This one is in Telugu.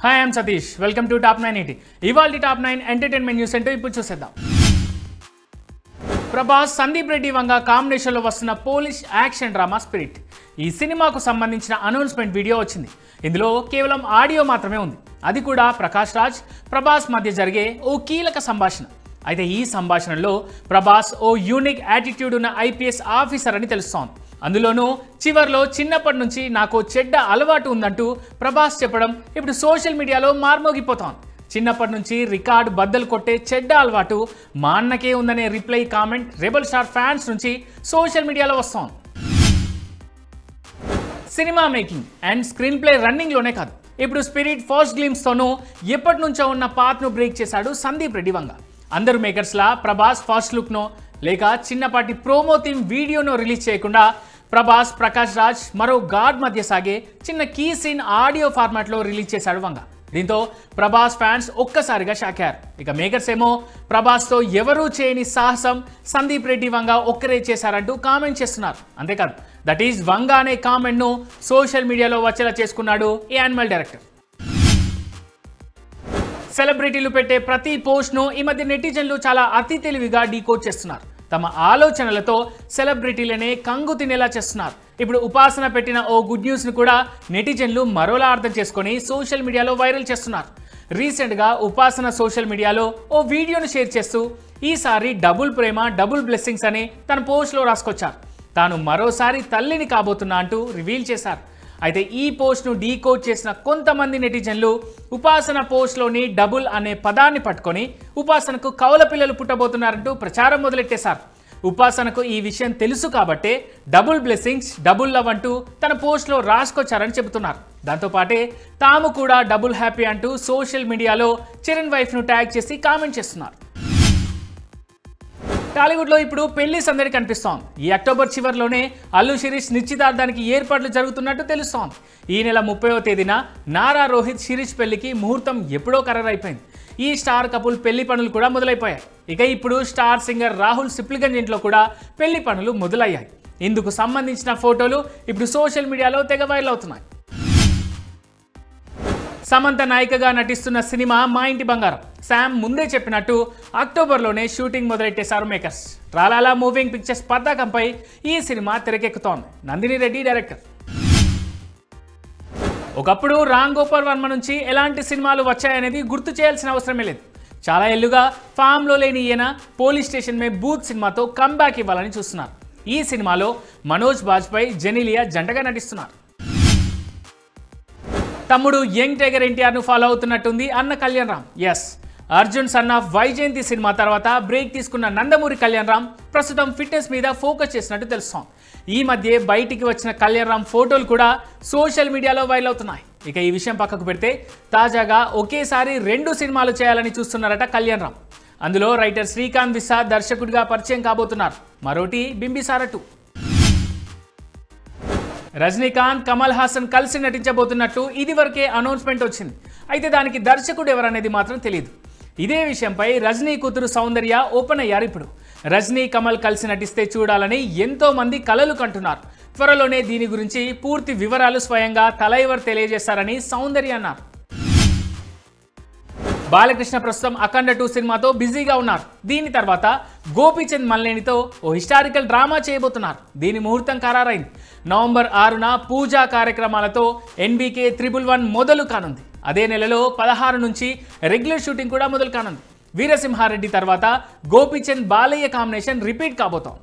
Hi I'm Satish welcome to top 980 ఇవాల్టి టాప్ 9 ఎంటర్టైన్మెంట్ న్యూస్ అంటే ఇప్పుడు చూసేద్దాం. ప్రభాస్ సందీప్ రెడ్డి వంగ కాంబినేషన్లో వస్తున్న పోలీష్ యాక్షన్ డ్రామా స్పిరిట్. ఈ సినిమాకు సంబంధించిన అనౌన్స్మెంట్ వీడియో వచ్చింది. ఇందులో కేవలం ఆడియో మాత్రమే ఉంది. అది కూడా ప్రకాష్ రాజ్ ప్రభాస్ మధ్య జరిగే ఓ కీలక సంభాషణ. అయితే ఈ సంభాషణలో ప్రభాస్ ఓ యూనిక్ యాటిట్యూడ్ ఉన్న ఐపీఎస్ ఆఫీసర్ అని తెలుస్తోంది. అందులోనూ చివర్లో చిన్నప్పటి నుంచి నాకు చెడ్డ అలవాటు ఉందంటూ ప్రభాస్ చెప్పడం ఇప్పుడు సోషల్ మీడియాలో మార్మోగిపోతోంది. చిన్నప్పటి నుంచి రికార్డు బద్దలు కొట్టే చెడ్డ అలవాటు మా అన్నకే ఉందనే reply comment rebel star fans నుంచి సోషల్ మీడియాలో వస్తోంది. Cinema making and screenplay రన్నింగ్లోనే కాదు, ఇప్పుడు స్పిరిట్ ఫస్ట్ గ్లిమ్స్తోనూ ఎప్పటి నుంచో ఉన్న పాత్ను బ్రేక్ చేశాడు సందీప్ రెడ్డి వంగ. అందరు మేకర్స్లా ప్రభాస్ ఫస్ట్ లుక్నో లేక చిన్నపాటి ప్రోమో థీమ్ వీడియోను రిలీజ్ చేయకుండా ప్రభాస్ ప్రకాష్ రాజ్ మరో గాడ్ మధ్య సాగే చిన్న కీ సీన్ ఆడియో ఫార్మాట్లో రిలీజ్ చేశాడు వంగ. దీంతో ప్రభాస్ ఫ్యాన్స్ ఒక్కసారిగా షాక్ అయ్యారు. ఇక మేకర్స్ ఏమో ప్రభాస్తో ఎవరూ చేయని సాహసం సందీప్ రెడ్డి వంగ ఒక్కరే చేశారంటూ కామెంట్ చేస్తున్నారు. అంతేకాదు దట్ ఈజ్ వంగ అనే కామెంట్ను సోషల్ మీడియాలో వచ్చేలా చేసుకున్నాడు ఈ యానిమల్ డైరెక్టర్. సెలబ్రిటీలు పెట్టే ప్రతి పోస్ట్ను ఈ మధ్య నెటిజన్లు చాలా అతి తెలివిగా డీకోడ్ చేస్తున్నారు. తమ ఆలోచనలతో సెలబ్రిటీలనే కంగు తినేలా చేస్తున్నారు. ఇప్పుడు ఉపాసన పెట్టిన ఓ గుడ్ న్యూస్ను కూడా నెటిజన్లు మరోలా అర్థం చేసుకొని సోషల్ మీడియాలో వైరల్ చేస్తున్నారు. రీసెంట్గా ఉపాసన సోషల్ మీడియాలో ఓ వీడియోను షేర్ చేస్తూ ఈసారి డబుల్ ప్రేమ డబుల్ బ్లెస్సింగ్స్ అని తన పోస్ట్లో రాసుకొచ్చారు. తాను మరోసారి తల్లిని కాబోతున్నా అంటూ రివీల్ చేశారు. అయితే ఈ పోస్ట్ను డీకోడ్ చేసిన కొంతమంది నెటిజన్లు ఉపాసన పోస్ట్లోని డబుల్ అనే పదాన్ని పట్టుకొని ఉపాసనకు కవల పిల్లలు పుట్టబోతున్నారంటూ ప్రచారం మొదలెట్టేశారు. ఉపాసనకు ఈ విషయం తెలుసు కాబట్టే డబుల్ బ్లెస్సింగ్స్ డబుల్ లవ్ అంటూ తన పోస్ట్లో రాసుకొచ్చారని చెబుతున్నారు. దాంతోపాటే తాము కూడా డబుల్ హ్యాపీ అంటూ సోషల్ మీడియాలో చరణ్ వైఫ్ను ట్యాగ్ చేసి కామెంట్ చేస్తున్నారు. టాలీవుడ్లో ఇప్పుడు పెళ్లి సందడి కనిపిస్తోంది. ఈ అక్టోబర్ చివరిలోనే అల్లు శిరీష్ నిశ్చితార్థానికి ఏర్పాట్లు జరుగుతున్నట్టు తెలుస్తోంది. ఈ నెల 30వ తేదీన నారా రోహిత్ శిరీష్ పెళ్లికి ముహూర్తం ఎప్పుడో ఖరారైపోయింది. ఈ స్టార్ కపుల్ పెళ్లి పనులు కూడా మొదలైపోయాయి. ఇక ఇప్పుడు స్టార్ సింగర్ రాహుల్ సిప్లిగంజ్ ఇంట్లో కూడా పెళ్లి పనులు మొదలయ్యాయి. ఇందుకు సంబంధించిన ఫోటోలు ఇప్పుడు సోషల్ మీడియాలో తెగ వైరల్ అవుతున్నాయి. సమంత నాయికగా నటిస్తున్న సినిమా మా ఇంటి బంగారం. శామ్ ముందే చెప్పినట్టు అక్టోబర్లోనే షూటింగ్ మొదలెట్టేశారు మేకర్స్. రాలాలా మూవింగ్ పిక్చర్స్ పతాకంపై ఈ సినిమా తెరకెక్కుతోంది. నందిని రెడ్డి డైరెక్టర్. ఒకప్పుడు రామ్ గోపాల్ వర్మ నుంచి ఎలాంటి సినిమాలు వచ్చాయనేది గుర్తు చేయాల్సిన అవసరమే లేదు. చాలా ఏళ్లుగా ఫామ్లో లేని ఈయన పోలీస్ స్టేషన్ మే బూత్ సినిమాతో కంబ్యాక్ ఇవ్వాలని చూస్తున్నారు. ఈ సినిమాలో మనోజ్ బాజ్పేయి జెనీలియా జంటగా నటిస్తున్నారు. తమ్ముడు యంగ్ టైగర్ ఎన్టీఆర్ను ఫాలో అవుతున్నట్టుంది అన్న Kalyan Ram. Yes, Arjun son of Vyjayanthi cinema తర్వాత బ్రేక్ తీసుకున్న నందమూరి కళ్యాణ్ రామ్ ప్రస్తుతం ఫిట్నెస్ మీద ఫోకస్ చేసినట్టు తెలుస్తోంది. ఈ మధ్య బయటికి వచ్చిన కళ్యాణ్ రామ్ ఫోటోలు కూడా సోషల్ మీడియాలో వైరల్ అవుతున్నాయి. ఇక ఈ విషయం పక్కకు పెడితే తాజాగా ఒకేసారి 2 సినిమాలు చేయాలని చూస్తున్నారట కళ్యాణ్ రామ్. అందులో రైటర్ శ్రీకాంత్ విసా దర్శకుడిగా పరిచయం కాబోతున్నారు. మరోటి బింబిసార 2. రజనీకాంత్ కమల్ హాసన్ కలిసి నటించబోతున్నట్టు ఇదివరకే అనౌన్స్మెంట్ వచ్చింది. అయితే దానికి దర్శకుడు ఎవరనేది మాత్రం తెలియదు. ఇదే విషయంపై రజనీ కూతురు సౌందర్య ఓపెన్ అయ్యారు. ఇప్పుడు రజనీ కమల్ కలిసి నటిస్తే చూడాలని ఎంతో మంది కలలు కంటున్నారు. త్వరలోనే దీని గురించి పూర్తి వివరాలు స్వయంగా తలైవర్ తెలియజేస్తారని సౌందర్య అన్నారు. బాలకృష్ణ ప్రస్తుతం అఖండ 2 సినిమాతో బిజీగా ఉన్నారు. దీని తర్వాత గోపీచంద్ మల్లేనితో ఓ హిస్టారికల్ డ్రామా చేయబోతున్నారు. దీని ముహూర్తం ఖరారైంది. నవంబర్ 6న పూజా కార్యక్రమాలతో NBK 111 మొదలు కానుంది. అదే నెలలో 16 నుంచి రెగ్యులర్ షూటింగ్ కూడా మొదలు కానుంది. వీరసింహారెడ్డి తర్వాత గోపీచంద్ బాలయ్య కాంబినేషన్ రిపీట్ కాబోతోంది.